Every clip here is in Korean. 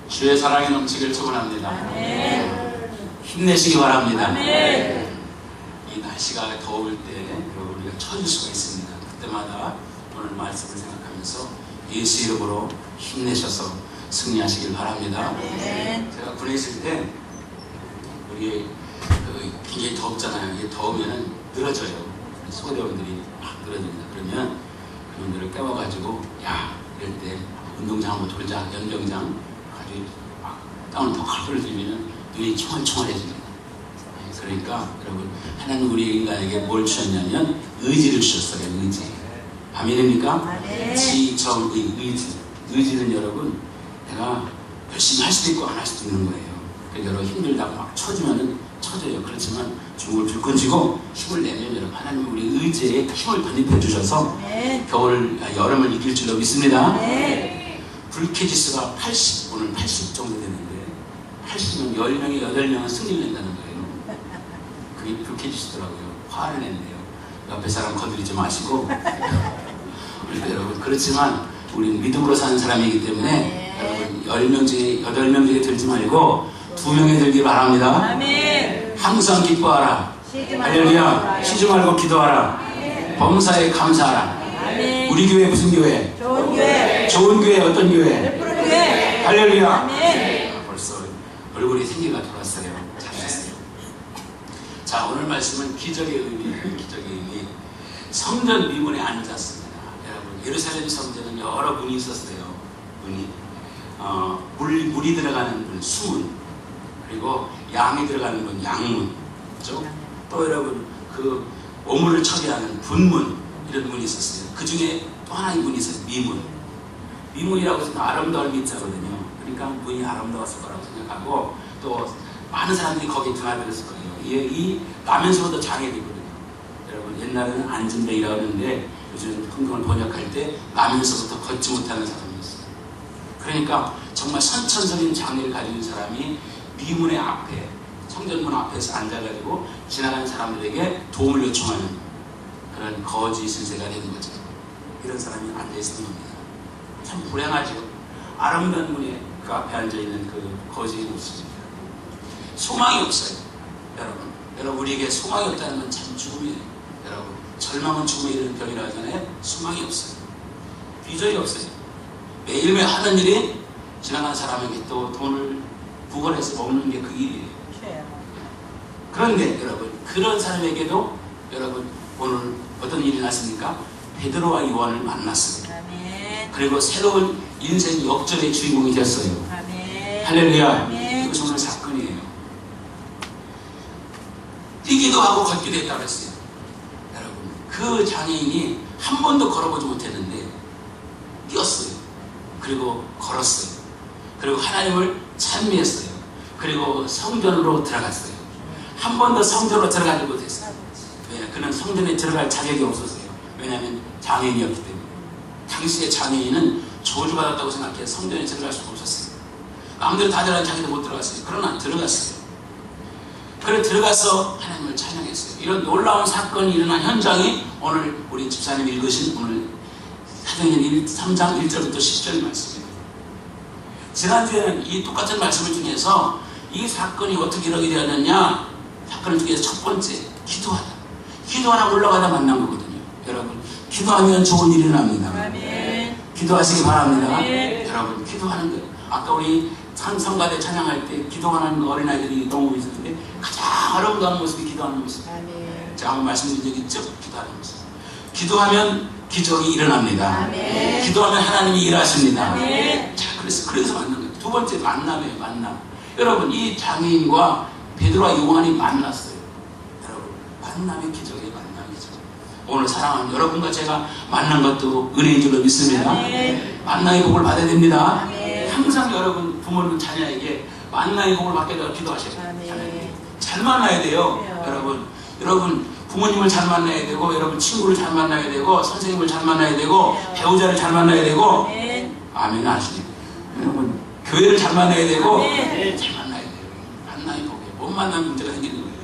주의 사랑이 넘치길 축원합니다. 힘내시기 바랍니다. 이 날씨가 더울 때 여러분 우리가 처질 수가 있습니다. 그때마다 오늘 말씀을 생각하면서 예수 이름으로 힘내셔서 승리하시길 바랍니다. 제가 군에 있을 때 우리 굉장히 덥잖아요. 이게 더우면은 늘어져요. 소대원들이 막 늘어집니다. 그러면 그분들을 깨워가지고 야 이럴 때 운동장 한번 돌자, 연병장 가지고 막 땀을 덜덜 들이면 눈이 총알총알해집니다. 그러니까 여러분 하나님 우리 인간에게 뭘 주셨냐면 의지를 주셨어요. 의지. 아멘입니까? 지정의 의지는 여러분 내가 열심히 할 수도 있고 안 할 수도 있는 거예요. 그러니까 여러분 힘들다고 막 쳐주면은 쳐져요. 그렇지만 중국을 불끈 쥐고 힘을 내면 여러분 하나님 우리 의지에 힘을 덧입혀 주셔서 여름을 이길 줄로 믿습니다. 불쾌지수가 80, 오늘 80 정도 되는데 80은 10명에 8명은 승리를 낸다는 거예요. 그게 불쾌지수더라고요. 화를 낸대요. 옆에 사람 건드리지 마시고 그러니까 여러분 그렇지만 우리는 믿음으로 사는 사람이기 때문에 여러분 10명 중에 8명 중에 들지 말고 2명에 들기 바랍니다. 항상 기뻐하라. 할렐루야. 쉬지 말고 기도하라. 범사에 감사하라. 우리 교회 무슨 교회? 좋은 교회. 좋은 교회 어떤 교회? 할렐루야. 벌써 얼굴이 생기가 돌았어요. 잘하셨어요. 자 오늘 말씀은 기적의 의미예요. 기적의 의미. 성전 미문에 앉았습니다. 여러분 예루살렘 성전은 여러 문이 있었어요. 문이 물이 들어가는 문 수문, 그리고 양이 들어가는 문 양문, 그렇죠? 또 여러분 그 오물을 처리하는 분문 이런 문이 있었어요. 그 중에 또 하나의 문이 있어요. 미문. 미문이라고 해서 아름다울 미자거든요. 그러니까 문이 아름다웠을 거라고 생각하고 또 많은 사람들이 거기에 드나들었을 거예요. 이 나면서부터 장애되거든요. 여러분 옛날에는 안전뱅이라고 하는데 요즘 성경을 번역할 때 나면서부터 걷지 못하는 사람이었어요. 그러니까 정말 선천적인 장애를 가진 사람이 미문의 앞에 성전문 앞에서 앉아가지고 지나가는 사람들에게 도움을 요청하는 그런 거지 신세가 되는 거죠. 이런 사람이 앉아있는 겁니다. 참 불행하죠. 아름다운 문에 그 앞에 앉아있는 그 거지의 모습입니다. 소망이 없어요. 여러분 우리에게 소망이 없다는 건 참 죽음이에요. 여러분 절망은 죽음에 이르는 병이라 하잖아요. 소망이 없어요. 비전이 없어요. 매일매일 하는 일이 지나가는 사람에게 또 돈을 부걸해서 먹는 게 그 일이에요. 그런데 여러분 그런 사람에게도 여러분 오늘 어떤 일이 났습니까? 베드로와 요한을 만났어요. 그리고 새로운 인생 역전의 주인공이 됐어요. 할렐루야. 이거 정말 사건이에요. 뛰기도 하고 걷기도 했다고 했어요. 여러분 그 장애인이 한 번도 걸어보지 못했는데 뛰었어요. 그리고 걸었어요. 그리고 하나님을 찬미했어요. 그리고 성전으로 들어갔어요. 한 번도 성전으로 들어가지 못했어요. 왜? 그는 성전에 들어갈 자격이 없었어요. 왜냐하면 장애인이었기 때문에. 당시의 장애인은 저주받았다고 생각해 성전에 들어갈 수가 없었어요. 마음대로 다 들어간 자기도 못 들어갔어요. 그러나 들어갔어요. 그래 들어가서 하나님을 찬양했어요. 이런 놀라운 사건이 일어난 현장이 오늘 우리 집사님이 읽으신 오늘 사도행전 3장 1절부터 10절 말씀입니다. 지난주에는 이 똑같은 말씀을 중에서 이 사건이 어떻게 일어나게 되었느냐, 사건을 중에서 첫 번째 기도하다. 기도하다 올라가다 만난 거거든요. 여러분 기도하면 좋은 일이 납니다. 기도하시기 바랍니다. 여러분 기도하는 것. 아까 우리 성가대 찬양할 때 기도하는 어린아이들이 너무 있었는데 가장 아름다운 모습이 기도하는 모습. 제가 한번 말씀드린 적이 있죠. 기도하는 모습. 기도하면 기적이 일어납니다. 기도하면 하나님이 일하십니다. 자, 그래서 만난 거예요. 두 번째 만남이에요. 만남. 여러분 이 장애인과 베드로와 요한이 만났어요. 여러분 만남의 기적이 만남이죠. 오늘 사랑하는 여러분과 제가 만난 것도 은혜인 줄로 믿습니다. 만남의 복을 받아야 됩니다. 항상 여러분 부모님 자녀에게 만남의 복을 받게 되도록 기도하셔야 돼요. 잘 만나야 돼요. 여러분 부모님을 잘 만나야 되고, 여러분 친구를 잘 만나야 되고, 선생님을 잘 만나야 되고, 배우자를 잘 만나야 되고, 아멘 하시죠. 여러분 교회를 잘 만나야 되고, 잘 만나야 돼요. 만남이 복에 못 만나면 문제가 생기는 거예요.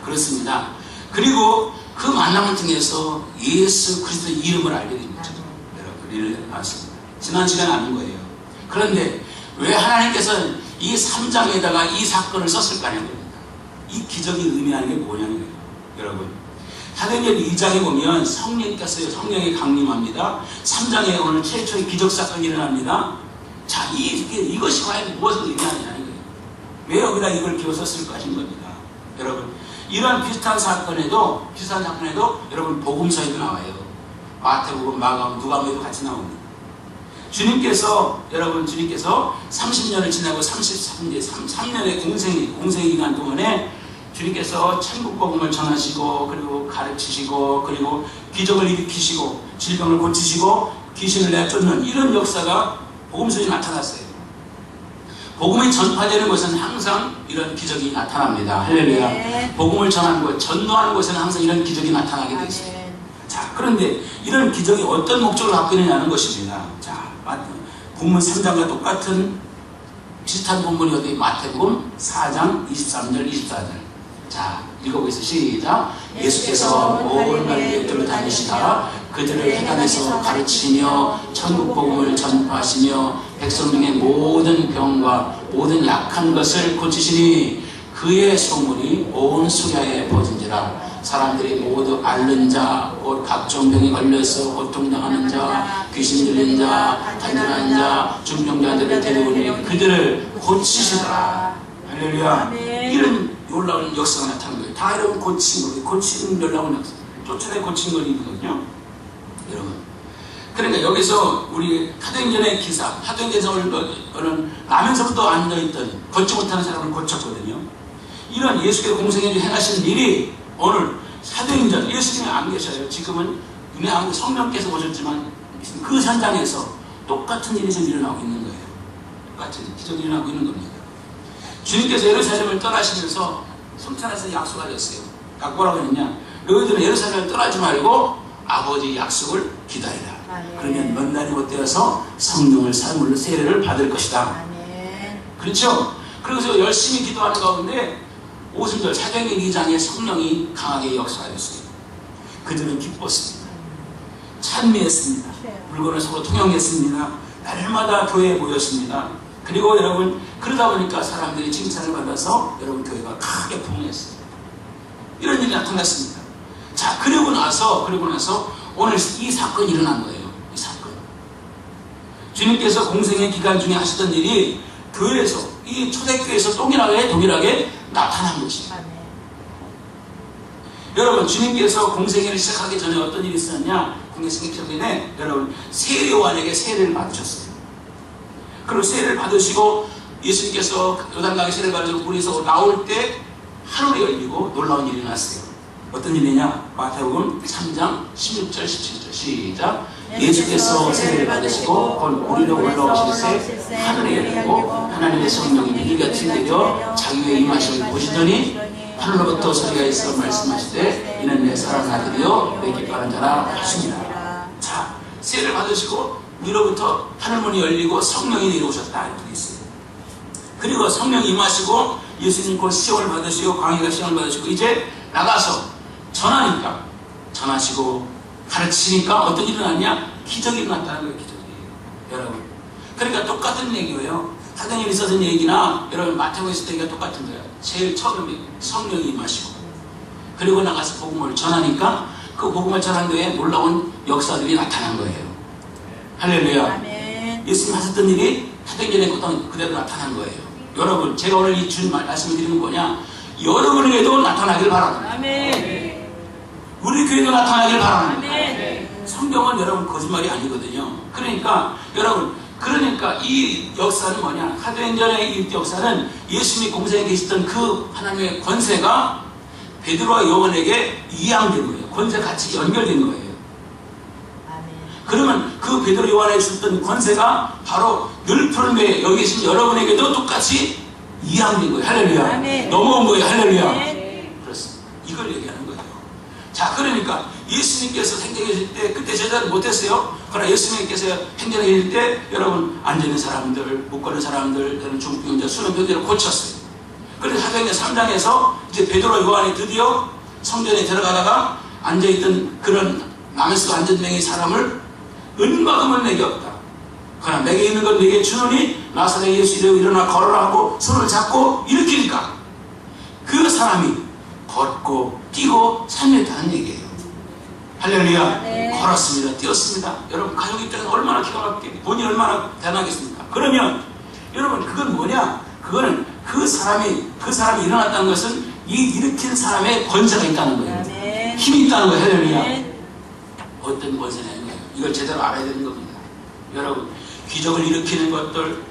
그렇습니다. 그리고 그 만남을 통해서 예수 그리스도의 이름을 알게 됩니다. 여러분 이를 알았습니다. 지난 시간에 아는 거예요. 그런데 왜 하나님께서 이 3장에다가 이 사건을 썼을까 하는 겁니다. 이 기적이 의미하는 게 뭐냐는 거예요. 여러분, 사도행전 2장에 보면 성령께서요, 성령이 강림합니다. 3장에 오늘 최초의 기적 사건이 일어납니다. 자, 이것이 과연 무엇을 의미하느냐는 거예요. 왜 여기다 이걸 기어 썼을까 하신 겁니다. 여러분, 이런 비슷한 사건에도 여러분 복음서에도 나와요. 마태복음, 마가복음, 누가복음에도 같이 나옵니다. 주님께서 30년을 지나고 3년의 공생 기간 동안에 주님께서 천국 복음을 전하시고, 그리고 가르치시고, 그리고 기적을 일으키시고, 질병을 고치시고, 귀신을 내쫓는 이런 역사가 복음서에 나타났어요. 복음이 전파되는 곳은 항상 이런 기적이 나타납니다. 할렐루야. 네. 복음을 전하는 곳, 전도하는 곳에는 항상 이런 기적이 나타나게 되어 있어요. 네. 자, 그런데 이런 기적이 어떤 목적을 갖고 있느냐는 것입니다. 자, 본문 3장과 똑같은 비슷한 본문이 어디? 마태복음 4장 23절 24절. 자, 읽어보겠습니다. 시작. 예수께서 온 갈릴리로 다니시다 그들을 회당에서 가르치며 천국 복음을 전파하시며 백성 중에 모든 병과 모든 약한 것을 고치시니 그의 소문이 온 수리아에 퍼진지라. 사람들이 모두 앓는 자, 곧 각종 병에 걸려서 고통당하는 자, 귀신 들린 자, 단련한 자, 중병자들을 데려오니 그들을 고치시더라. 할렐루야. 이런 놀라운 역사가 나타난 거예요. 다 이런 고치는 놀라운 역사. 쫓아내 고친 거거든요. 여러분. 그러니까 여기서 우리 사도행전의 기사, 사도행전에서는 나면서부터 앉아있던, 걷지 못하는 사람을 고쳤거든요. 이런 예수께서 공생애를 행하시는 일이 오늘 사도행전, 예수님이 안 계셔요. 지금은 눈에 안 보이고 성령께서 오셨지만 그 현장에서 똑같은 일이 지금 일어나고 있는 거예요. 똑같은 기적이 일어나고 있는 겁니다. 주님께서 예루살렘을 떠나시면서 성찬에서 약속하셨어요. 뭐라고 했냐? 너희들은 예루살렘을 떠나지 말고 아버지의 약속을 기다리라. 아멘. 그러면 몇 날이 못 되어서 성령을 사물로 세례를 받을 것이다. 아멘. 그렇죠? 그래서 열심히 기도하는 가운데 오순절 사도행전 2장에 성령이 강하게 역사하였어요. 그들은 기뻤습니다. 찬미했습니다. 물건을 서로 통용했습니다. 날마다 교회에 모였습니다. 그리고 여러분, 그러다 보니까 사람들이 칭찬을 받아서 여러분 교회가 크게 부흥했어요. 이런 일이 나타났습니다. 자, 그리고 나서 오늘 이 사건이 일어난 거예요. 이 사건. 주님께서 공생의 기간 중에 하셨던 일이 교회에서, 이 초대교회에서 동일하게 나타난 것입니다. 여러분, 주님께서 공생애를 시작하기 전에 어떤 일이 있었냐? 공생애 전에 여러분 세례요한에게 세례를 받으셨어요. 그리고 세례를 받으시고 예수님께서 요단강에 세례를 받으시고 물에서 나올 때 하늘이 열리고 놀라운 일이 났어요. 어떤 일이냐? 마태복음 3장 16절 17절 시작. 예수께서 세례를 받으시고 곧 물위로 올라오실 때 하늘이 열리고 하나님의 성령이 비둘기같이 내려 자기 위에 임하심을 보시더니 하늘로부터 소리가 있어 말씀하시되 이는 내 사랑하는 아들이요 내 기뻐하는 자라 하시니라. 자, 세례를 받으시고 위로부터 하늘문이 열리고 성령이 내려오셨다 이렇게 있어요. 그리고 성령이 임하시고 예수님 곧 시험을 받으시고 광야가 시험을 받으시고 이제 나가서 전하시고 가르치니까 어떤 일이 났냐? 기적이 났다는 거예요. 기적이. 여러분, 그러니까 똑같은 얘기예요. 사도행전에 있었던 얘기나 여러분 마태복음에 있었던 얘기가 똑같은 거예요. 제일 처음에 성령이 임하시고 그리고 나가서 복음을 전하니까 그 복음을 전한 데에 놀라운 역사들이 나타난 거예요. 할렐루야. 아멘. 예수님 하셨던 일이 사도행전에 그대로 나타난 거예요. 여러분, 제가 오늘 이 주님 말씀을 드리는 뭐냐? 여러분에게도 나타나길 바랍니다. 아멘. 우리 교회도 나타나길 바랍니다. 아멘. 성경은 여러분 거짓말이 아니거든요. 그러니까 이 역사는 뭐냐? 사도행전의 이 역사는 예수님이 공생에 계셨던 그 하나님의 권세가 베드로와 요한에게 이양된 거예요. 권세 같이 연결된 거예요. 그러면 그 베드로 요한에 있었던 권세가 바로 늘 푸른 배에 여기 계신 여러분에게도 똑같이 이양된 거예요. 할렐루야. 아멘. 넘어온 거예요. 할렐루야. 아멘. 그렇습니다. 이걸 얘기하는 거예요. 자, 그러니까 예수님께서 생전에 계실 때 그때 제자는 못했어요. 그러나 예수님께서 생전에 계실 때 여러분 앉아있는 사람들, 못 걷는 사람들, 여러분 중풍자, 수면병자를 고쳤어요. 그래서 사도행전 3장에서 이제 베드로 요한이 드디어 성전에 들어가다가 앉아있던 그런 남에서 앉은 명의 사람을 은과 금을 매겼다. 그러나 내게 있는 걸 내게 주노니 나사렛 예수 이름으로 일어나 걸으라 하고 손을 잡고 일으키니까 그 사람이 걷고 뛰고 살렸다는 얘기예요. 할렐루야. 네. 걸었습니다. 뛰었습니다. 여러분 가족 입장에서 얼마나 기가 막히게 본인이 얼마나 대단하겠습니까? 그러면 여러분 그건 뭐냐? 그거는 그 사람이 일어났다는 것은 이 일으킨 사람의 권세가 있다는 거예요. 네. 힘이 있다는 거예요. 할렐루야. 네. 어떤 권세냐는 거예요. 이걸 제대로 알아야 되는 겁니다. 여러분 기적을 일으키는 것들,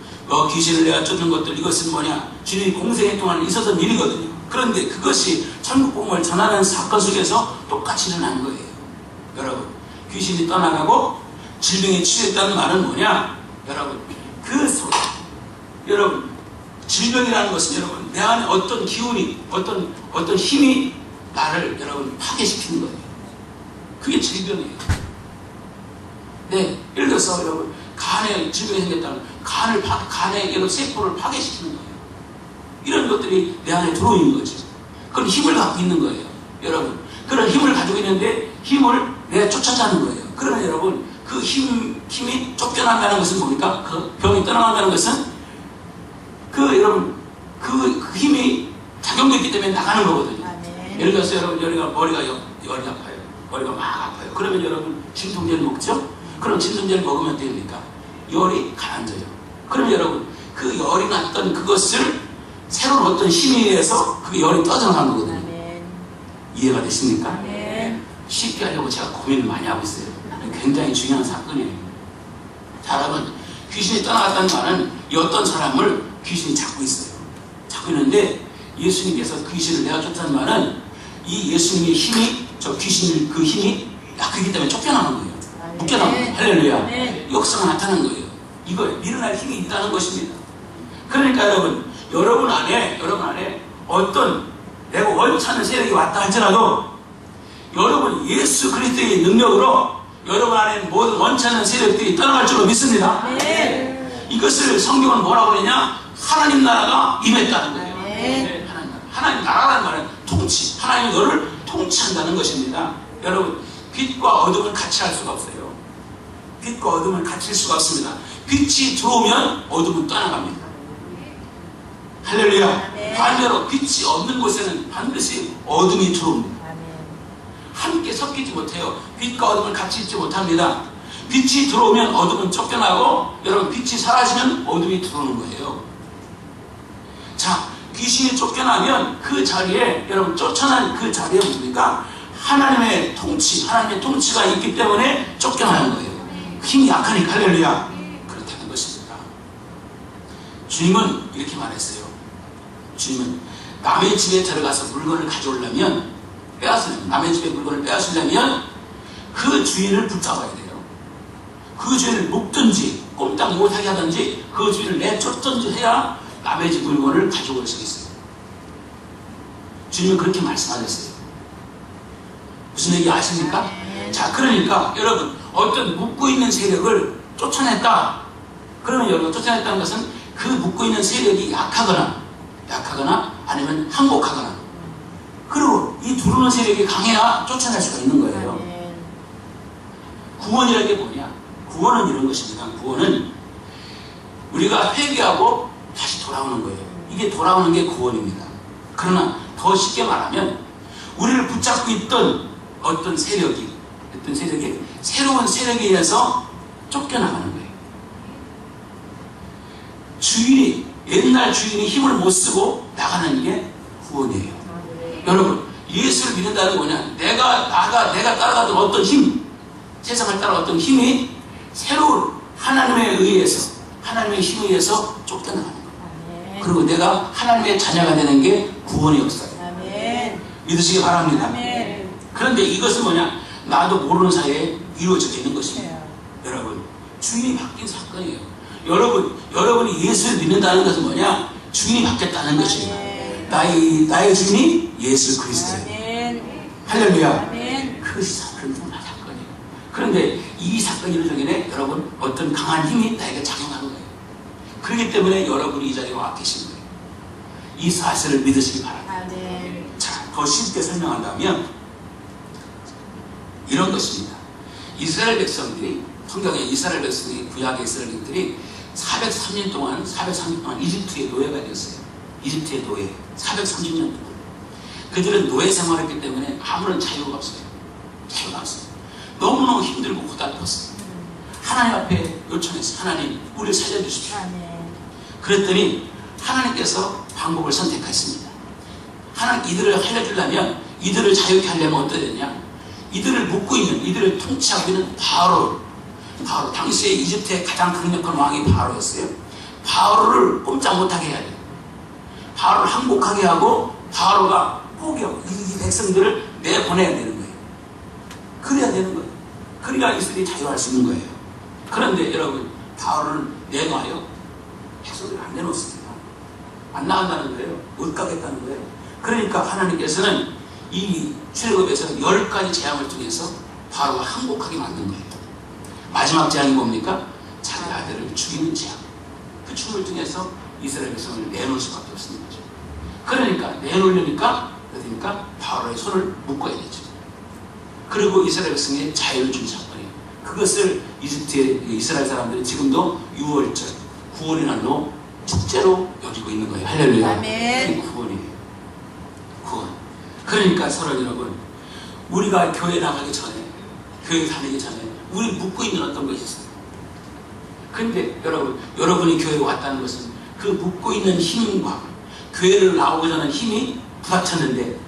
귀신을 내가 쫓는 것들, 이것은 뭐냐? 주님 공생애 동안 있었던 일이거든요. 그런데 그것이 천국 복음을 전하는 사건 속에서 똑같이 일어나는 거예요. 여러분 귀신이 떠나가고 질병이 치유했다는 말은 뭐냐? 여러분 여러분 질병이라는 것은 여러분 내 안에 어떤 기운이 어떤 힘이 나를 여러분 파괴시키는 거예요. 그게 질병이에요. 네, 예를 들어서 여러분 간에 질병이 생겼다면 간의 여러 세포를 파괴시키는 거예요. 이런 것들이 내 안에 들어오는 거죠. 그런 힘을 갖고 있는 거예요. 여러분 그런 힘을 가지고 있는데 힘을 내가 쫓아가는 거예요. 그러면 여러분 그 힘이 쫓겨난다는 것은 뭡니까? 그 병이 떠나간다는 것은 여러분 그 힘이 작용됐기 때문에 나가는 거거든요. 아멘. 예를 들어서 여러분 머리가 아파요. 머리가 막 아파요. 그러면 여러분 진통제를 먹죠? 그럼 진통제를 먹으면 됩니까? 열이 가라앉아요. 그럼 여러분 그 열이 났던 그것을 새로운 어떤 힘에 의해서 그 열이 떠져나가는 거거든요. 아멘. 이해가 되십니까? 아멘. 쉽게 하려고 제가 고민을 많이 하고 있어요. 굉장히 중요한 사건이에요. 자, 여러분 귀신이 떠나갔다는 말은 이 어떤 사람을 귀신이 잡고 있어요. 잡고 있는데 예수님께서 귀신을 내가 쫓다는 말은 이 예수님의 힘이 그 힘이 약하기 때문에 쫓겨나는 거예요. 묶여나는 거예요. 할렐루야. 네. 역사가 나타나는 거예요. 이거 밀어낼 힘이 있다는 것입니다. 그러니까 여러분 안에 어떤 내가 원치 않는 세력이 왔다 할지라도 여러분 예수 그리스도의 능력으로 여러분 안에 모든 원치 않는 세력들이 떠나갈 줄로 믿습니다. 네. 이것을 성경은 뭐라고 그러냐? 하나님 나라가 임했다는 거예요. 네. 네, 하나님 나라라는 말은 통치, 하나님이 너를 통치한다는 것입니다. 여러분 빛과 어둠은 같이 할 수가 없어요. 빛과 어둠은 같이 할 수가 없습니다. 빛이 들어오면 어둠은 떠나갑니다. 할렐루야. 네. 반대로 빛이 없는 곳에는 반드시 어둠이 들어옵니다. 아멘. 함께 섞이지 못해요. 빛과 어둠을 같이 있지 못합니다. 빛이 들어오면 어둠은 쫓겨나고 여러분 빛이 사라지면 어둠이 들어오는 거예요. 자, 귀신이 쫓겨나면 그 자리에 여러분 쫓아난 그 자리에 뭡니까? 하나님의 통치가 있기 때문에 쫓겨나는 거예요. 힘이 약하니까. 할렐루야. 그렇다는 것입니다. 주님은 이렇게 말했어요. 주님은 남의 집에 들어가서 물건을 가져오려면 남의 집에 물건을 빼앗으려면 그 주인을 붙잡아야 돼요. 그 주인을 묶든지 꼼짝 못하게 하든지 그 주인을 내쫓든지 해야 남의 집 물건을 가져올 수 있어요. 주님은 그렇게 말씀하셨어요. 무슨 얘기 아십니까? 자, 그러니까 여러분 어떤 묶고 있는 세력을 쫓아냈다. 그러면 여러분 쫓아냈다는 것은 그 묶고 있는 세력이 약하거나 아니면 항복하거나 그리고 이 두루는 세력이 강해야 쫓아낼 수가 있는 거예요. 구원이라는 게 뭐냐? 구원은 이런 것입니다. 구원은 우리가 회개하고 다시 돌아오는 거예요. 이게 돌아오는 게 구원입니다. 그러나 더 쉽게 말하면 우리를 붙잡고 있던 어떤 세력이 새로운 세력에 의해서 쫓겨나가는 거예요. 옛날 주인이 힘을 못 쓰고 나가는 게 구원이에요. 여러분 예수를 믿는다는 뭐냐? 내가 따라가던 어떤 힘, 세상을 따라갔던 힘이 새로운 하나님의 힘에 의해서 쫓겨나가는 거예요. 그리고 내가 하나님의 자녀가 되는 게 구원의 역사예요. 믿으시기 바랍니다. 그런데 이것은 뭐냐? 나도 모르는 사이에 이루어져 있는 것입니다. 여러분 주인이 바뀐 사건이에요. 여러분이 예수를 믿는다는 것은 뭐냐? 주인이 바뀌었다는 것입니다. 나의 주인이 예수 그리스도예요. 할렐루야. 그것이 정말 사건이에요. 그런데 이 사건이 이루어지기에 여러분 어떤 강한 힘이 나에게 작용하는 거예요. 그렇기 때문에 여러분이 이 자리에 와 계신 거예요. 이 사실을 믿으시기 바랍니다. 자, 더 쉽게 설명한다면 이런 것입니다. 이스라엘 백성들이 성경에 이스라엘 백성이 구약의 이스라엘들이 430년 동안 이집트의 노예가 되었어요. 이집트의 노예 430년 동안 그들은 노예 생활했기 때문에 아무런 자유가 없어요. 자유가 없어요. 너무너무 힘들고 고달팠어요. 하나님 앞에 요청했어요. 하나님 우리를 살려주십시오. 그랬더니 하나님께서 방법을 선택했습니다. 하나님 이들을 살려주려면 이들을 자유케 하려면 어떻게 되냐, 이들을 묶고 있는, 이들을 통치하고 있는 바로 당시에 이집트의 가장 강력한 왕이 바로였어요. 바로를 꼼짝 못하게 해야 돼요. 바로를 항복하게 하고 바로가 포기하고 이 백성들을 내보내야 되는 거예요. 그래야 되는 거예요. 그래야 이스라엘이 자유할 수 있는 거예요. 그런데 여러분, 바로를 내놔요. 백성들을 안 내놓습니다. 안 나간다는 거예요. 못 가겠다는 거예요. 그러니까 하나님께서는 이 출애굽에서 10가지 재앙을 통해서 바로가 항복하게 만든 거예요. 마지막 재앙이 뭡니까? 자기 아들을 죽이는 재앙. 그 죽음을 통해서 이스라엘 백성을 내놓을 수밖에 없는 거죠. 그러니까 내놓으려니까 바로의 손을 묶어야 되죠. 그리고 이스라엘 백성에 자유를 준 사건이에요. 그것을 이집트의 이스라엘 사람들이 지금도 6월절 구원의 날로 축제로 여기고 있는 거예요. 할렐루야. 그게 구원이에요. 구원. 그러니까 서로 여러분, 우리가 교회 나가기 전에, 교회 다니기 전에 우리 묻고 있는 어떤 것이 있어요. 근데 여러분이 교회에 왔다는 것은 그 묻고 있는 힘과 교회를 나오고자 하는 힘이 부닥쳤는데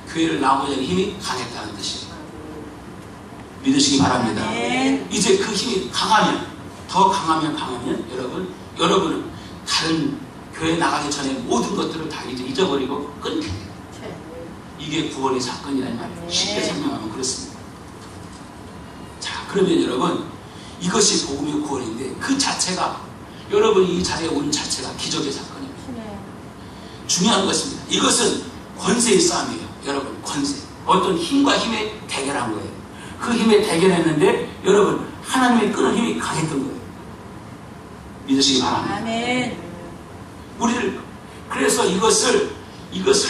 교회를 나오고자 하는 힘이 강했다는 뜻이에요. 믿으시기 바랍니다. 이제 그 힘이 더 강하면 여러분은 다른 교회 나가기 전에 모든 것들을 다 이제 잊어버리고 끊게 돼요. 이게 구원의 사건이라는 말이에요. 쉽게 설명하면 그렇습니다. 자, 그러면 여러분, 이것이 복음의 구원인데 그 자체가, 여러분이 이 자리에 온 자체가 기적의 사건입니다. 중요한 것입니다. 이것은 권세의 싸움이에요. 여러분, 권세. 어떤 힘과 힘의 대결한 거예요. 그 힘에 대결했는데 여러분, 하나님의 끄는 힘이 강했던 거예요. 믿으시기 바랍니다. 아멘. 그래서 이것을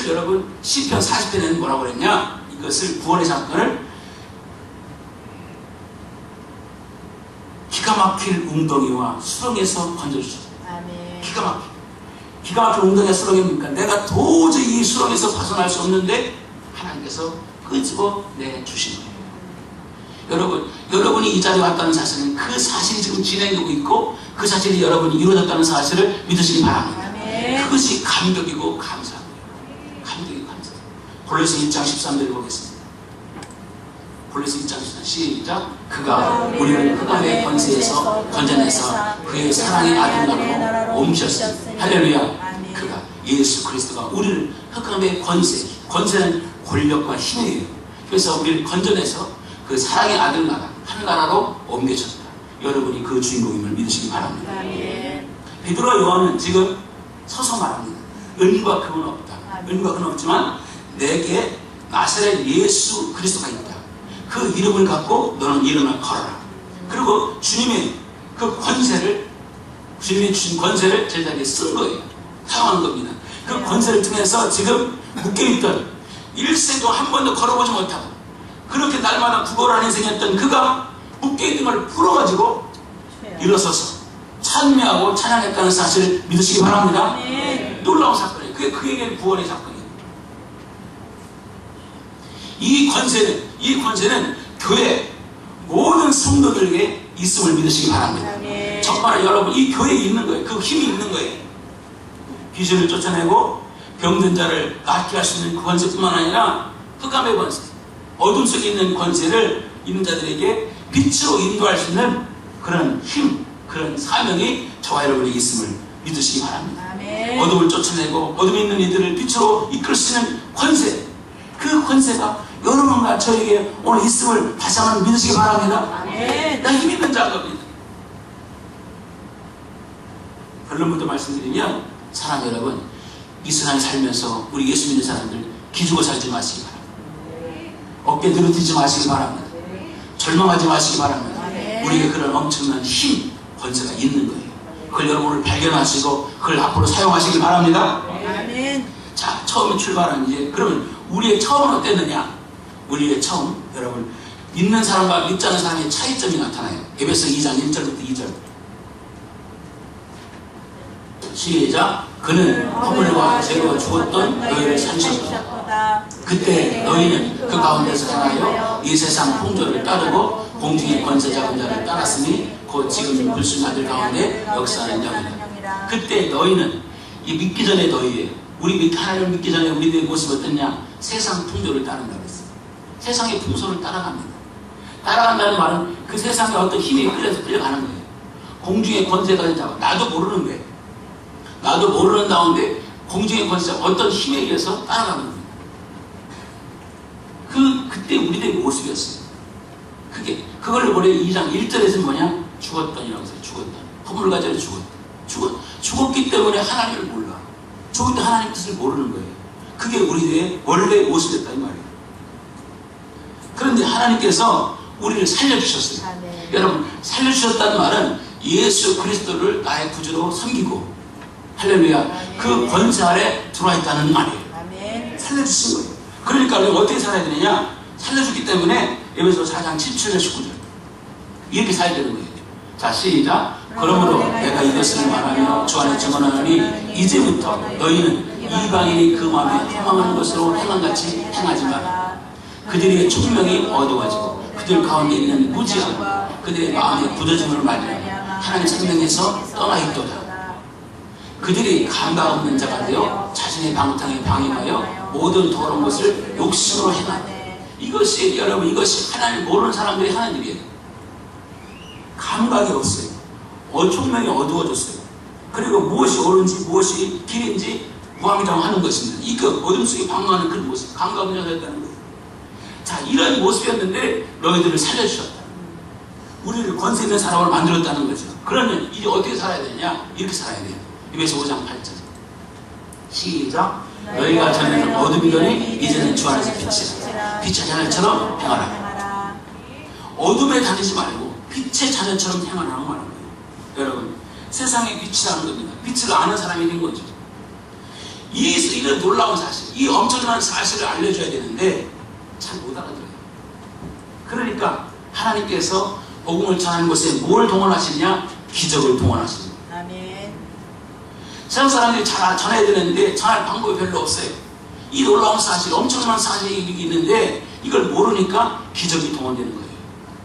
여러분, 시편 40편에는 뭐라고 그랬냐? 이것을 구원의 사건을 기가 막힐 웅덩이와 수렁에서 건져주셨어요. 기가 막힐 웅덩이와 수렁입니까? 내가 도저히 이 수렁에서 벗어날 수 없는데 하나님께서 끄집어내 주신 거예요. 여러분이 이 자리에 왔다는 사실은 그 사실이 지금 진행되고 있고 그 사실이 여러분이 이루어졌다는 사실을 믿으시기 바랍니다. 아멘. 그것이 감격이고 감사합니다. 감격이고 감사. 골로새 1장 13절을 보겠습니다. 골로새 1장 13절 시작. 그가 우리를 흑암의 권세에서 건져내서 그의 사랑의 아들로 옮기셨습니다. 할렐루야. 그가 예수 그리스도가 우리를 흑암의 권세는 권력과 힘이에요. 그래서 우리를 건져내서 그 사랑의 아들 나라, 하늘나라로 옮겨졌다. 여러분이 그 주인공임을 믿으시기 바랍니다. 베드로와 요한은 지금 서서 말합니다. 은과 금은 없다. 은과 금은 없지만 내게 나사렛 예수 그리스도가 있다. 그 이름을 갖고 너는 이름을 걸어라. 그리고 주님의 그 권세를, 주님이 주신 권세를 제자리에 쓴 거예요. 사용한 겁니다. 그 권세를 통해서 지금 묶여있던 1세도 한 번도 걸어보지 못하고 그렇게 날마다 구걸하는 인생이었던 그가 묶여있는 걸 풀어가지고 일어서서 찬미하고 찬양했다는 사실을 믿으시기 바랍니다. 놀라운 사건이에요. 그게 그에게 구원의 사건이에요. 이 권세는 교회 모든 성도들에게 있음을 믿으시기 바랍니다. 정말 여러분, 이 교회에 있는 거예요. 그 힘이 있는 거예요. 귀신을 쫓아내고 병든 자를 낫게 할 수 있는 그 권세뿐만 아니라 흑암의 권세, 어둠 속에 있는 권세를 있는 자들에게 빛으로 인도할 수 있는 그런 힘, 그런 사명이 저와 여러분에게 있음을 믿으시기 바랍니다. 아멘. 어둠을 쫓아내고 어둠에 있는 이들을 빛으로 이끌 수 있는 권세, 그 권세가 여러분과 저에게 오늘 있음을 다시 한번 믿으시기 바랍니다. 아멘. 나 힘 있는 작업입니다. 결론부터 말씀드리면, 사랑 여러분, 이 세상에 살면서 우리 예수 믿는 사람들 기죽어 살지 마시기 바랍니다. 어깨 늘어뜨리지 마시기 바랍니다. 절망하지 마시기 바랍니다. 우리에게 그런 엄청난 힘, 권세가 있는 거예요. 그걸 여러분을 발견하시고 그걸 앞으로 사용하시기 바랍니다. 자, 처음에 출발한 이제, 그러면 우리의 처음은 어땠느냐? 우리의 처음, 여러분, 믿는 사람과 믿지 않는 사람의 차이점이 나타나요. 에베소 2장 1절부터 2절. 시작. 그는 허물과 죄로 죽었던 너희를 살리셨다. 그때 너희는 그 가운데서 행하여 이 세상 풍조를 따르고 공중의 권세 잡은 자를 따랐으니 곧 지금 불순자들 가운데 역사하는 자이다. 그때 너희는 이 믿기 전에 너희예요. 우리 하나님을 믿기 전에 우리들의 모습이 어땠냐? 세상 풍조를 따른다고 했어요. 세상의 풍소를 따라갑니다. 따라간다는 말은 그 세상에 어떤 힘에 끌려서 끌려가는 거예요. 공중의 권세가 잡아. 나도 모르는 거예요. 나도 모르는 가운데 공중의 권세가 어떤 힘에 의해서 따라가는 거예요. 그때 우리들의 모습이었어요. 그걸 원래 2장 1절에서 뭐냐? 죽었더니라고 했어요. 죽었다. 허물과 죄로 죽었다. 죽었기 때문에 하나님을 몰라. 죽을 때 하나님 뜻을 모르는 거예요. 그게 우리의 원래 모습이었다 이 말이에요. 그런데 하나님께서 우리를 살려주셨어요. 여러분, 살려주셨다는 말은 예수 그리스도를 나의 구주로 섬기고, 할렐루야, 그 권세 아래 들어와 있다는 말이에요. 살려주신 거예요. 그러니까 우리가 어떻게 살아야 되느냐? 살려주기 때문에 에베소 4장 17절 19절 이렇게 살아야 되는 거예요. 자, 시작. 그러므로 내가 이것을 말하며 주 안에 증언하노니 이제부터 너희는 이방인이 그 마음에 탐망하는 것으로 행함같이 행하지 마라. 그들의 총명이 어두워지고 그들 가운데 있는 무지함과 그들의 마음의 굳어짐을 말하여 하나님 생명에서 떠나 있도다. 그들이 감각 없는 자가 되어 자신의 방탕에 방임하여 모든 더러운 것을 욕심으로 행하다. 이것이 여러분, 이것이 하나님 모르는 사람들이 하는 일이에요. 감각이 없어요. 총명이 어두워졌어요. 그리고 무엇이 옳은지 무엇이 길인지 무함이라고 것입니다. 이거 어둠 속에 방황하는 그런 모습, 감각 없는 자가 됐다는 거예요. 자, 이런 모습이었는데 너희들을 살려주셨다. 우리를 권세 있는 사람을 만들었다는 거죠. 그러면 이제 어떻게 살아야 되냐? 이렇게 살아야 돼요. 에베소 5장 8절. 시작. 너희가 전에는 어둠이더니 이제는 주 안에서 빛이라. 빛의 자녀처럼 행하라. 어둠에 다니지 말고 빛의 자녀처럼 행하라고 말하는 거예요. 여러분, 세상의 빛이라는 겁니다. 빛을 아는 사람이 된 거죠. 이런 놀라운 사실, 이 엄청난 사실을 알려줘야 되는데 잘 못 알아들어요. 그러니까 하나님께서 복음을 전하는 곳에 뭘 동원하시냐? 기적을 동원하십니다. 아멘. 세상 사람들이 잘 전해야 되는데 전할 방법이 별로 없어요. 이 놀라운 사실, 엄청난 사실이 있는데 이걸 모르니까 기적이 동원되는 거예요.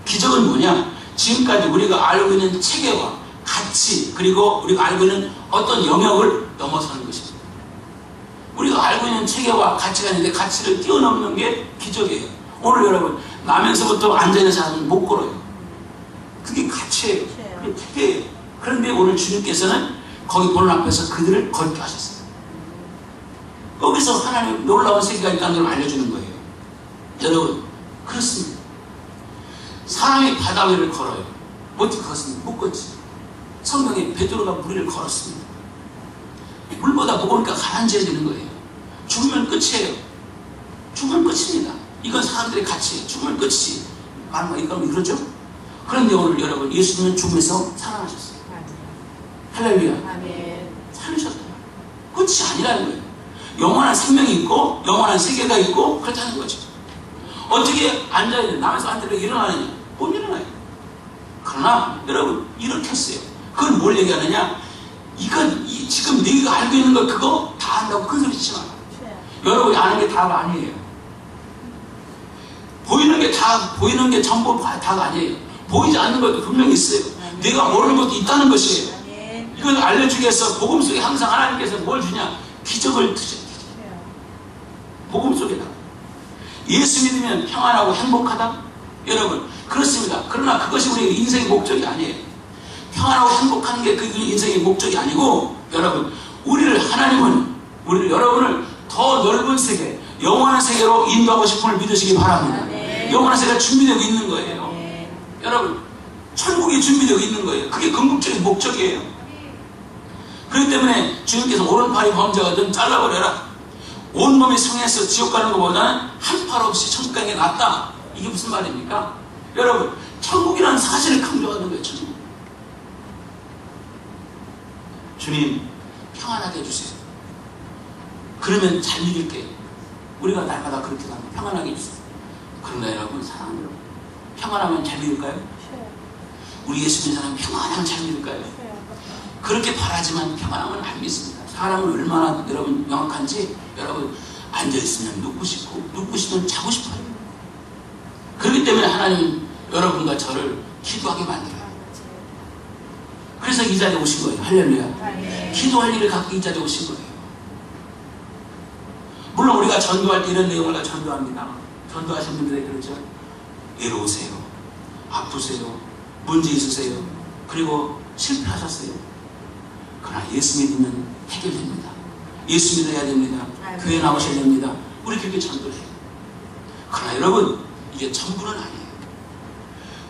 기적은 뭐냐? 지금까지 우리가 알고 있는 체계와 가치, 그리고 우리가 알고 있는 어떤 영역을 넘어서는 것입니다. 우리가 알고 있는 체계와 가치가 있는데 가치를 뛰어넘는 게 기적이에요. 오늘 여러분, 나면서부터 앉아있는 사람은 못 걸어요. 그게 가치예요. 그게 체계예요. 그런데 오늘 주님께서는 거기 보는 앞에서 그들을 걷게 하셨어요. 거기서 하나님 놀라운 세계가 있다는 걸 알려주는 거예요. 여러분, 그렇습니다. 사람이 바다 위를 걸어요. 어떻게 걷습니까? 못 걷지. 성경에 베드로가 물 위를 걸었습니다. 물보다 무거우니까 가라앉아지는 거예요. 죽으면 끝이에요. 죽으면 끝입니다. 이건 사람들의 가치예요. 죽으면 끝이지. 말만 이거는 그러죠? 그런데 오늘 여러분, 예수님은 죽음에서 살아나셨어요. 할렐루야. 살으셨다. 끝이 아니라는 거예요. 영원한 생명이 있고 영원한 세계가 있고 그렇다는 거죠. 어떻게 앉아야 돼? 남에서 앉아서 일어나느냐? 못 일어나요. 그러나 여러분, 일으켰어요. 그건 뭘 얘기하느냐? 이건 지금 네가 알고 있는 거 그거 다 안다고 큰 소리 치지 마라. 여러분이 아는 게 다가 아니에요. 보이는 게 전부 다가 아니에요. 보이지 않는 것도 분명히 있어요. 내가 모르는 것도 있다는 것이에요. 이걸 알려주기 위해서 복음 속에 항상 하나님께서 뭘 주냐? 기적을 주셔요. 복음 속에다. 예수 믿으면 평안하고 행복하다? 여러분, 그렇습니다. 그러나 그것이 우리의 인생의 목적이 아니에요. 평안하고 행복하는 게 그 인생의 목적이 아니고, 여러분, 하나님은 여러분을 더 넓은 세계, 영원한 세계로 인도하고 싶음을 믿으시기 바랍니다. 영원한 세계가 준비되고 있는 거예요. 여러분, 천국이 준비되고 있는 거예요. 그게 궁극적인 목적이에요. 그렇기 때문에 주님께서 오른팔이 범죄하거든 잘라버려라. 온몸이 성해서 지옥 가는 것보다는 한 팔 없이 천국 가는 게 낫다. 이게 무슨 말입니까? 여러분, 천국이라는 사실을 강조하는 거예요. 천국. 주님, 평안하게 해주세요. 그러면 잘 믿을게요. 우리가 날마다 그렇게 하면 평안하게 해주세요. 그러나 여러분, 사랑하는 여러분, 평안하면 잘 믿을까요? 우리 예수 믿는 사람은 평안하면 잘 믿을까요? 그렇게 바라지만 평안하면 안 믿습니다. 사람은 얼마나 여러분 명확한지 여러분 앉아있으면 눕고 싶고 눕고 싶으면 자고 싶어요. 그렇기 때문에 하나님은 여러분과 저를 기도하게 만들어요. 그래서 이 자리에 오신 거예요. 할렐루야. 기도할 일을 갖고 이 자리에 오신 거예요. 물론 우리가 전도할 때 이런 내용을 다 전도합니다. 전도하신 분들에게 그러죠. 외로우세요. 아프세요. 문제 있으세요. 그리고 실패하셨어요. 그러나 예수 믿으면 해결됩니다. 예수 믿어야 됩니다. 교회 나오셔야 됩니다. 우리 그렇게 전도를 해요. 그러나 여러분 이게 전부는 아니에요.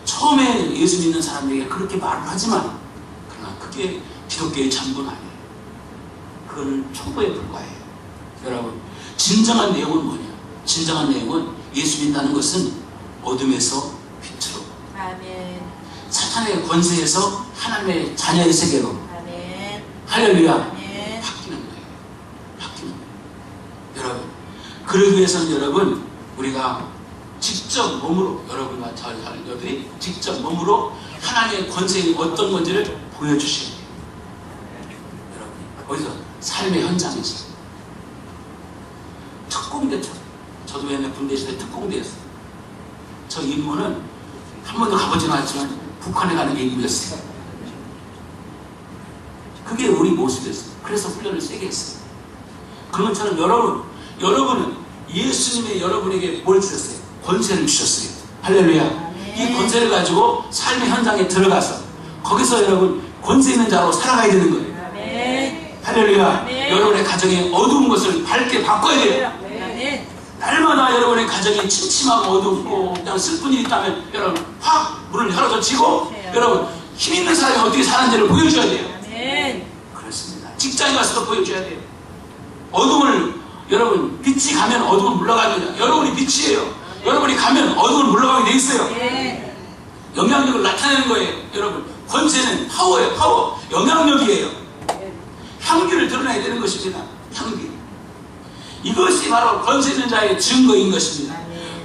처음에 예수 믿는 사람들에게 그렇게 말을 하지만 그러나 그게 기독교의 전부는 아니에요. 그건 초보에 불과해요. 여러분 진정한 내용은 뭐냐? 진정한 내용은 예수 믿는다는 것은 어둠에서 빛으로, 아멘. 사탄의 권세에서 하나님의 자녀의 세계로, 아멘. 할렐루야. 아멘. 바뀌는 거예요. 바뀌는 거예요. 여러분 그러기 위해서는 여러분 우리가 직접 몸으로 여러분과 저희들이 직접 몸으로 하나님의 권세가 어떤 건지를 보여주셔야 돼요. 여러분 어디서? 삶의 현장에서. 특공대처럼. 저도 옛날 군대 시대 특공대였어요. 저 임무는 한 번도 가보지는 않았지만 북한에 가는 게 임무였어요. 그게 우리 모습이었어요. 그래서 훈련을 세게 했어요. 그런 것처럼 여러분은 예수님의 여러분에게 뭘 주셨어요? 권세를 주셨어요. 할렐루야. 이 권세를 가지고 삶의 현장에 들어가서 거기서 여러분 권세 있는 자로 살아가야 되는 거예요. 할렐루야. 여러분의 가정의 어두운 것을 밝게 바꿔야 돼요. 날마다 여러분의 가정이 침침하고 어둡고 그냥 슬픈 일이 있다면 여러분 확 문을 열어젖히고 여러분 힘 있는 사람이 어떻게 사는지를 보여줘야 돼요. 그렇습니다. 직장에 가서도 보여줘야 돼요. 어둠을 여러분 빛이 가면 어둠은 물러갑니다. 여러분이 빛이에요. 여러분이 가면 어둠을 물러가게 돼 있어요. 영향력을 나타내는 거예요. 여러분 권세는 파워예요. 파워. 영향력이에요. 향기를 드러내야 되는 것입니다. 향기. 이것이 바로 권세 있는 자의 증거인 것입니다.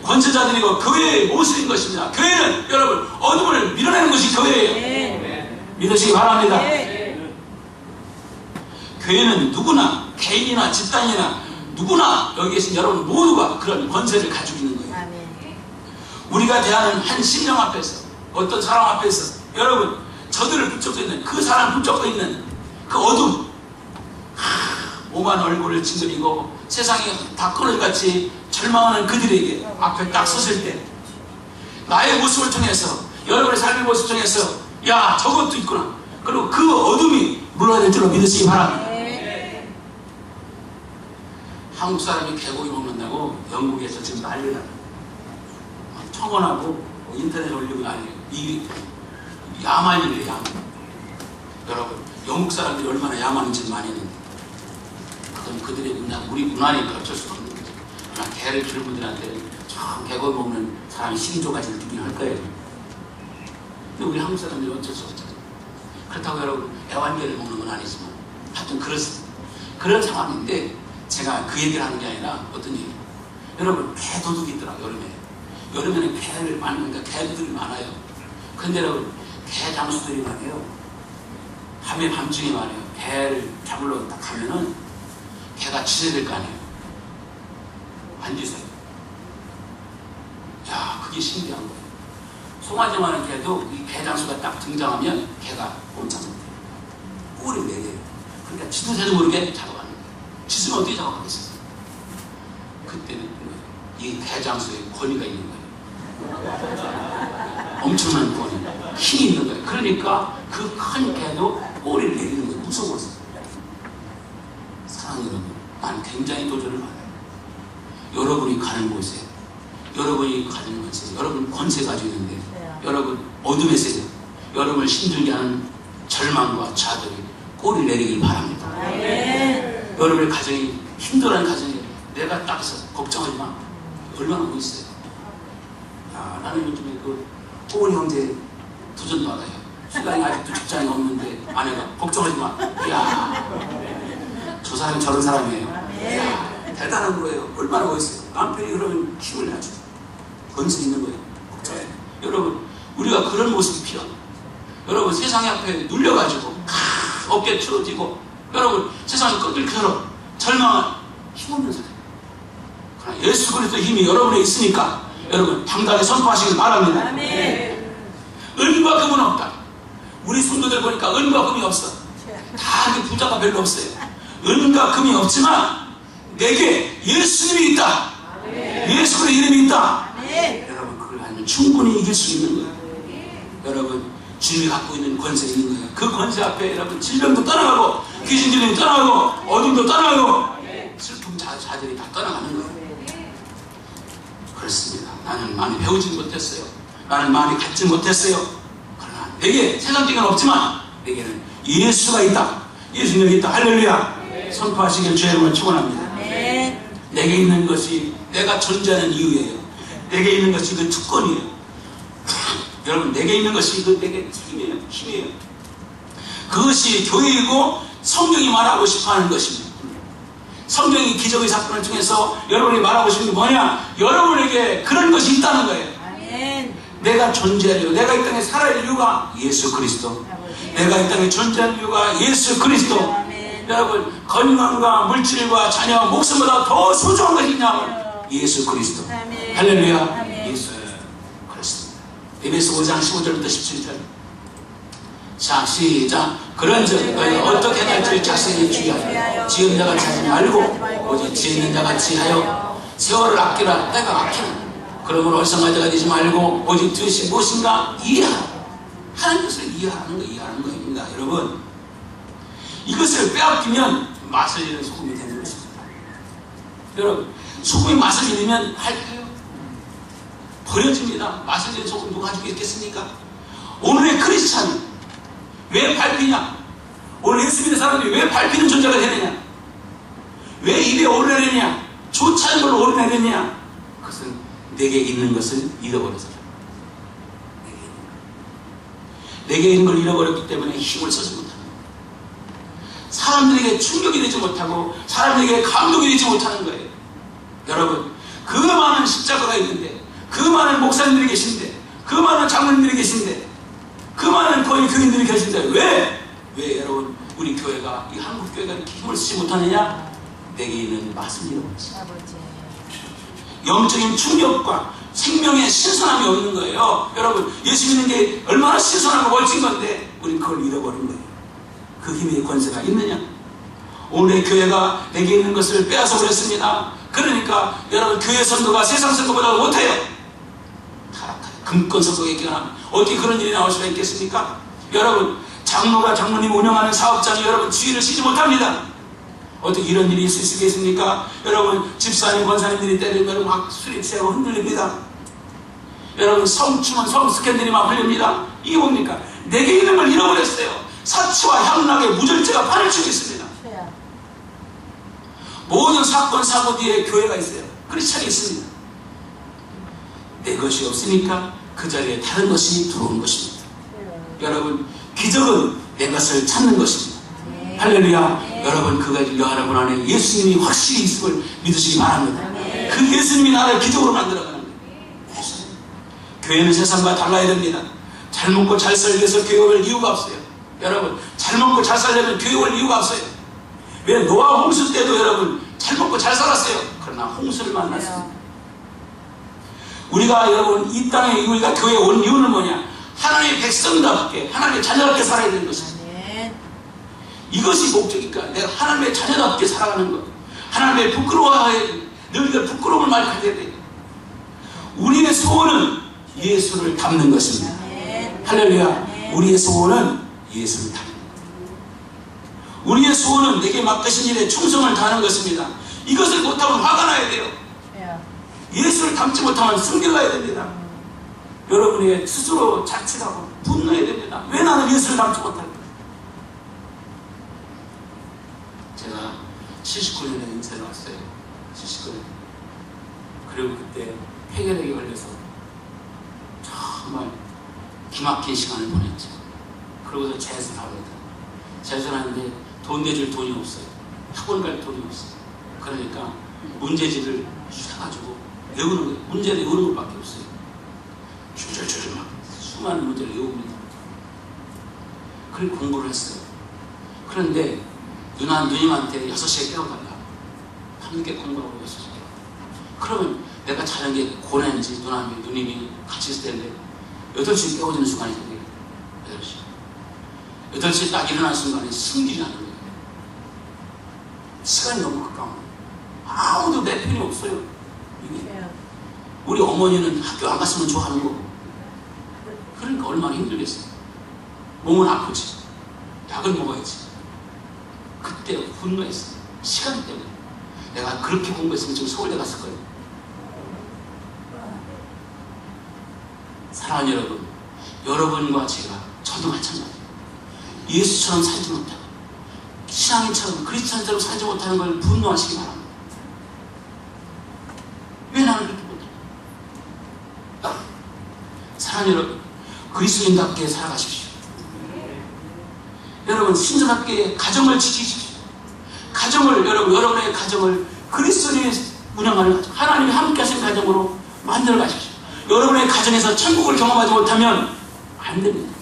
권세자들이고 교회의 모습인 것입니다. 교회는 여러분 어둠을 밀어내는 것이 교회예요. 믿으시기 바랍니다. 교회는 누구나 개인이나 집단이나 누구나 여기 계신 여러분 모두가 그런 권세를 가지고 있는 거예요. 우리가 대하는 한 심령 앞에서 어떤 사람 앞에서 여러분 저들을 붙잡고 있는 그 사람 붙잡고 있는 그 어둠 오만 얼굴을 찡그리고 세상이 다 끊어질같이 절망하는 그들에게 앞에 딱 섰을 때 나의 모습을 통해서 여러분의 삶의 모습을 통해서 야 저것도 있구나. 그리고 그 어둠이 물러날 줄로 믿으시기 바랍니다. 한국 사람이 개고기 먹는다고 영국에서 지금 난리나. 청원하고 인터넷에 올리고 난리예요. 이 야만이래요. 야만. 여러분 영국 사람들이 얼마나 야만인지 많이 했는데 그건 그들의 우리 문화니까 어쩔 수 없는 거죠. 그러나 개를 기른 분들한테 저 개고기 먹는 사람이 신조가지를 두긴 할 거예요. 근데 우리 한국 사람들이 어쩔 수 없죠. 그렇다고 여러분 애완개를 먹는 건 아니지만 하여튼 그런 상황인데 제가 그 얘기를 하는 게 아니라 어떤 얘기. 여러분 개 도둑이 있더라. 여름에는 개를 많으니까 개들이 많아요. 근데 여러분 개 장수들이 많아요. 밤에 밤중에 많아요. 개를 잡으러 딱 가면은 개가 짖어야 될 거 아니에요. 안 짖어요. 야 그게 신기한 거예요. 송아지만한 개도 이 개 장수가 딱 등장하면 개가 꼼짝 못해요. 꼬리를 내려요. 그러니까 짖도 새도 모르게 잡아가는 거예요. 짖으면 어떻게 잡아가겠어요? 그때는 이 개 장수의 권위가 있는 거예요. 엄청난 권위, 힘이 있는 거예요. 그러니까 그 큰 개도 꼬리를 내리는 거예요. 무서워서. 사랑하는 여러분, 난 굉장히 도전을 받아요. 여러분이 가는 곳에, 여러분이 가는 곳에, 여러분 권세 가지고 있는데, 여러분 어둠의 세대, 여러분을 힘들게 하는 절망과 좌절이 꼬리를 내리길 바랍니다. 여러분의 가정이 힘들어하는 가정이 내가 딱서 걱정하지 마. 얼마나 멋있어요. 야, 나는 요즘에 그 꼬리 형제 도전 받아요. 신랑이 아직도 직장이 없는데 아내가 걱정하지 마. 이야, 저 사람이 저런 사람이에요. 이야, 대단한 거예요. 얼마나 멋있어요. 남편이 그러면 힘을 내줘. 권세 있는 거예요. 걱정해. 여러분, 우리가 그런 모습이 필요합니다. 여러분, 세상의 앞에 눌려가지고 어깨 틀어지고 여러분, 세상이 꺾일처럼 절망한 힘없는 사람. 그러나 예수 그리스도의 힘이 여러분에 있으니까 여러분 당당히 선포하시길 바랍니다. 아멘. 은과 금은 없다. 우리 성도들 보니까 은과 금이 없어. 다 부자가 별로 없어요. 은과 금이 없지만 내게 예수님이 있다. 예수 그리스도의 이름이 있다. 여러분, 그걸 알면 충분히 이길 수 있는 거예요. 여러분, 주님이 갖고 있는 권세가 있는 거예요. 그 권세 앞에 여러분 질병도 떠나가고 귀신 들림도 떠나가고 어둠도 떠나가고 슬픔 좌절이 다 떠나가는 거예요. 그렇습니다. 나는 많이 배우지 못했어요. 나는 많이 갖지 못했어요. 그러나 내게 세상적인 건 없지만 내게는 예수가 있다. 예수님이 있다. 할렐루야. 선포하시길 주의 이름으로 축원합니다. 내게 있는 것이 내가 존재하는 이유예요. 내게 있는 것이 그 특권이에요. 여러분, 내게 있는 것이 그 내게 힘이에요. 그것이 교회이고 성경이 말하고 싶어하는 것입니다. 성경이 기적의 사건을 통해서 여러분이 말하고 싶은 게 뭐냐? 여러분에게 그런 것이 있다는 거예요. 아멘. 내가 존재하려, 내가 이 땅에 살아야 이유가 예수 그리스도. 내가 이 땅에 존재하는 이유가 예수 그리스도. 아멘. 여러분, 건강과 물질과 자녀, 목숨보다 더 소중한 것이 있냐면 예수 그리스도. 아멘. 할렐루야. 아멘. 예수 그렇습니다. 에베소 5장 15절부터 17절. 자, 시작. 그런즉 너희 어떻게 할지 자세히 주의하여 지은 자가 하지 말고 오직 지혜 있는 자가 지하여 세월을 아끼라. 때가 아끼는. 그러므로 얼성한 자가 되지 말고 오직 뜻이 무엇인가 이해하라. 하는 것을 이해하는 것입니다. 여러분, 이것을 빼앗기면 맛을 잃은 소금이 되는 것입니다. 여러분, 소금이 맛을 잃으면 핥혀요. 버려집니다. 맛을 잃은 소금 누가 가지고 있겠습니까? 오늘의 크리스찬은 왜 밟히냐? 오늘 예수 믿는 사람들이 왜 밟히는 존재가 되느냐? 왜 입에 오르내리냐? 좋지 않은 걸로 오르내리냐? 그것은 내게 있는 것을 잃어버려서. 내게 있는 걸 잃어버렸기 때문에 힘을 써지 못하는 거예요. 사람들에게 충격이 되지 못하고 사람들에게 감동이 되지 못하는 거예요. 여러분, 그 많은 십자가가 있는데, 그 많은 목사님들이 계신데, 그 많은 장로님들이 계신데, 그 많은 교인들이 계신데 왜 여러분 우리 교회가, 이 한국 교회가 이렇게 힘을 쓰지 못하느냐? 내게 있는 맛을 잃어버렸어요. 영적인 충격과 생명의 신선함이 없는 거예요. 여러분, 예수 믿는 게 얼마나 신선하고 멋진 건데 우리 그걸 잃어버린 거예요. 그 힘의 권세가 있느냐? 오늘의 교회가 내게 있는 것을 빼앗아 버렸습니다. 그러니까 여러분, 교회 선도가 세상 선도보다 못해요. 타락하여 금권 선도에 기관하면 어떻게 그런 일이 나올 수가 있겠습니까? 여러분, 장로가 장로님 운영하는 사업장이 여러분 주의를 쉬지 못합니다. 어떻게 이런 일이 있을 수 있겠습니까? 여러분, 집사님, 권사님들이 때리면 막 술이 취하고 흔들립니다. 여러분, 성추문, 성스캔들이 막 흘립니다. 이게 뭡니까? 내게 있는 걸 잃어버렸어요. 사치와 향락의 무절제가 판을 치고 있습니다. 모든 사건, 사고 뒤에 교회가 있어요. 크리스찬이 있습니다. 내 것이 없으니까 그 자리에 다른 것이 들어오는 것입니다. 여러분, 기적은 내 것을 찾는 것입니다. 할렐루야. 여러분, 그가 여러분 안에 예수님이 확실히 있음을 믿으시기 바랍니다. 그 예수님이 나를 기적으로 만들어가는 거예요. 교회는 세상과 달라야 됩니다. 잘 먹고 잘 살기 위해서 교회 올 이유가 없어요. 여러분, 잘 먹고 잘 살려면 교회 올 이유가 없어요. 왜 노아 홍수 때도 여러분 잘 먹고 잘 살았어요. 그러나 홍수를 만났습니다. 우리가 여러분 이 땅에 우리가 교회에 온 이유는 뭐냐? 하나님의 백성답게, 하나님의 자녀답게 살아야 되는 것입니다. 이것이 목적이니까 내가 하나님의 자녀답게 살아가는 것, 하나님의 부끄러워해야 돼. 너희가 부끄러움을 많이 가져야 돼. 우리의 소원은 예수를 닮는 것입니다. 할렐루야. 우리의 소원은 예수를 닮는 것. 우리의 소원은 내게 맡기신 일에 충성을 다하는 것입니다. 이것을 못하면 화가 나야 돼요. 예수를 닮지 못하면 승질나야 됩니다. 여러분이 스스로 자책하고 분노해야 됩니다. 왜 나는 예수를 닮지 못할까? 제가 79년에 인사를 왔어요. 79년. 그리고 그때 폐결핵에 걸려서 정말 기막힌 시간을 보냈죠. 그러고서 재수합니다. 재수하는데 돈 내줄 돈이 없어요. 학원 갈 돈이 없어요. 그러니까 문제집을 사가지고 외우는 거예요. 문제를 외우는 것밖에 없어요. 줄줄줄 막 수많은 문제를 외웁니다. 그리고 공부를 했어요. 그런데 누님한테 6시에 깨워달라. 밤늦게 공부하고 6시에 깨워. 그러면 내가 자는 게 고난인지 누님이 같이 있을 텐데 8시에 깨워지는 순간이 생겨요. 8시. 8시에 딱 일어나는 순간에 승질이 나는 거예요. 시간이 너무 가까워. 아무도 내 편이 없어요. 우리 어머니는 학교 안 갔으면 좋아하는 거고. 그러니까 얼마나 힘들겠어요. 몸은 아프지. 약을 먹어야지. 그때 분노했어요. 시간 때문에. 내가 그렇게 공부했으면 지금 서울대 갔을 거예요. 사랑하는 여러분, 여러분과 제가, 저도 마찬가지예요. 예수처럼 살지 못하고 신앙인처럼 그리스도인처럼 살지 못하는 걸 분노하시기 바랍니다. 왜 나는 그렇게 못해? 사랑하는 여러분, 그리스도인답게 살아가십시오. 여러분, 신자답게 가정을 지키십시오. 가정을, 여러분의 가정을 그리스도인이 운영하는 가정, 하나님이 함께 하신 가정으로 만들어 가십시오. 여러분의 가정에서 천국을 경험하지 못하면 안 됩니다.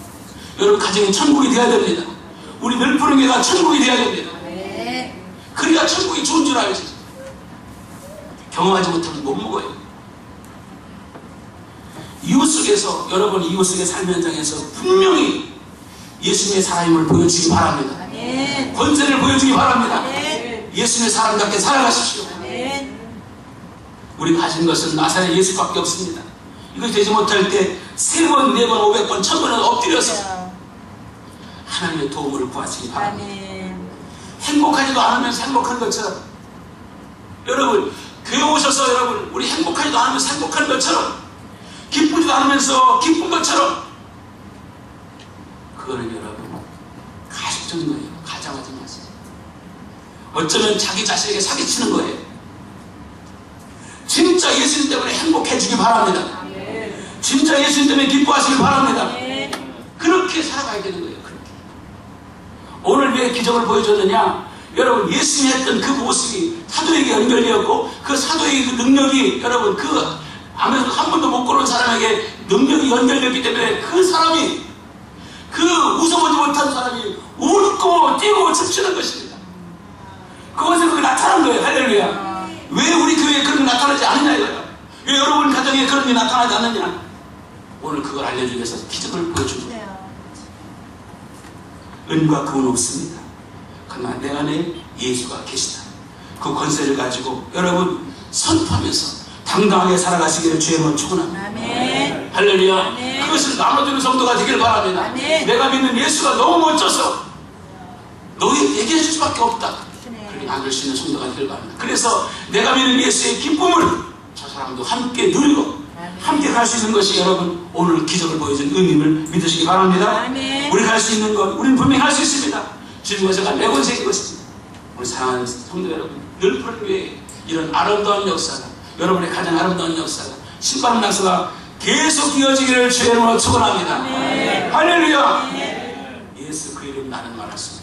여러분 가정이 천국이 되어야 됩니다. 우리 멸푸른교회가 천국이 되어야 됩니다. 그래야 천국이 좋은 줄 알지. 경험하지 못하면 못 먹어요. 이웃 속에서, 여러분 이웃 속의 삶의 현장에서 분명히 예수님의 사람임을 보여주기 바랍니다. 권세를 보여주기 바랍니다. 예수님의 사람답게 살아가십시오. 우리 가진 것은 나사렛 예수밖에 없습니다. 이것이 되지 못할 때 3번, 4번, 500번, 1000번은 엎드려서 하나님의 도움을 구하시기 바랍니다. 행복하지도 않으면서 행복한 것처럼, 여러분 교회 오셔서 여러분 우리 행복하지도 않으면서 행복한 것처럼, 기쁘지도 않으면서 기쁜 것처럼, 그거는 여러분 가식적인 거예요. 가장하지 마세요. 어쩌면 자기 자신에게 사기치는 거예요. 진짜 예수님 때문에 행복해지기 바랍니다. 진짜 예수님 때문에 기뻐하시기 바랍니다. 그렇게 살아가야 되는 거예요. 그렇게. 오늘 왜 기적을 보여줬느냐? 여러분 예수님이 했던 그 모습이 사도에게 연결되었고, 그 사도의 그 능력이, 여러분 그 아무래도 한 번도 못 걸은 사람에게 능력이 연결되었기 때문에 그 사람이, 그 웃어보지 못한 사람이 웃고 뛰고 춤추는 것입니다. 그것에 그게 나타난 거예요. 할렐루야. 왜 우리 교회에 그런 게 나타나지 않느냐 이거예요. 왜 여러분 가정에 그런 게 나타나지 않느냐? 오늘 그걸 알려주기 위해서 기적을 보여주는 거예요. 은과 금은 없습니다. 그러나 내 안에 예수가 계시다. 그 권세를 가지고 여러분 선포하면서 당당하게 살아가시기를 주의 이름으로 축원합니다. 할렐루야. 아멘. 그것을 나눠주는 성도가 되길 바랍니다. 아멘. 내가 믿는 예수가 너무 멋져서 너희 얘기해 줄 수밖에 없다. 그렇게 나눌 수 있는 성도가 되길 바랍니다. 그래서 내가 믿는 예수의 기쁨을 저 사람도 함께 누리고 함께 갈 수 있는 것이 여러분 오늘 기적을 보여준 의미를 믿으시기 바랍니다. 아멘. 우리 갈 수 있는 것 우리는 분명히 할 수 있습니다. 주님과 제가 매번생인 것입니다. 우리 사랑하는 성도 여러분, 늘 푸른 교회에 이런 아름다운 역사가, 여러분의 가장 아름다운 역사가, 신바람 낙서가 계속 이어지기를 주의 이름으로 축원합니다. 할렐루야. 예수 그 이름 나는 말했습니다.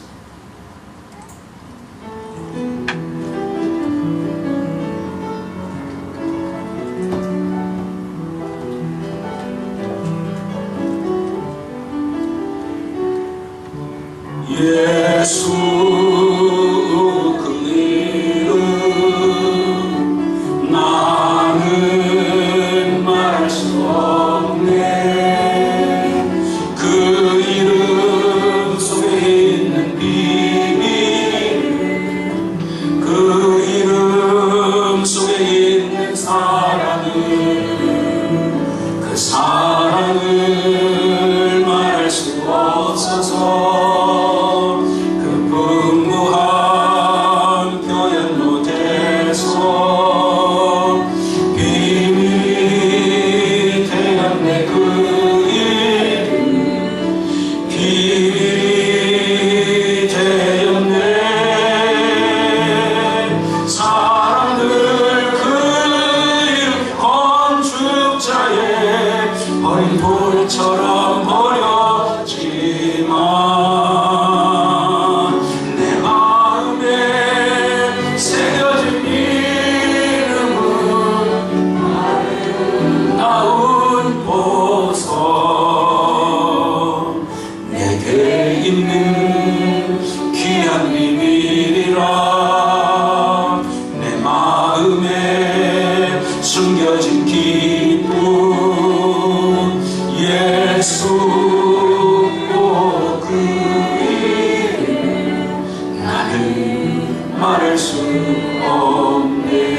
예수 그 이름 나는 말할 수 없네. 그 이름 속에 있는 숨겨진 기쁨 예수 그 이름 나는 말할 수 없네.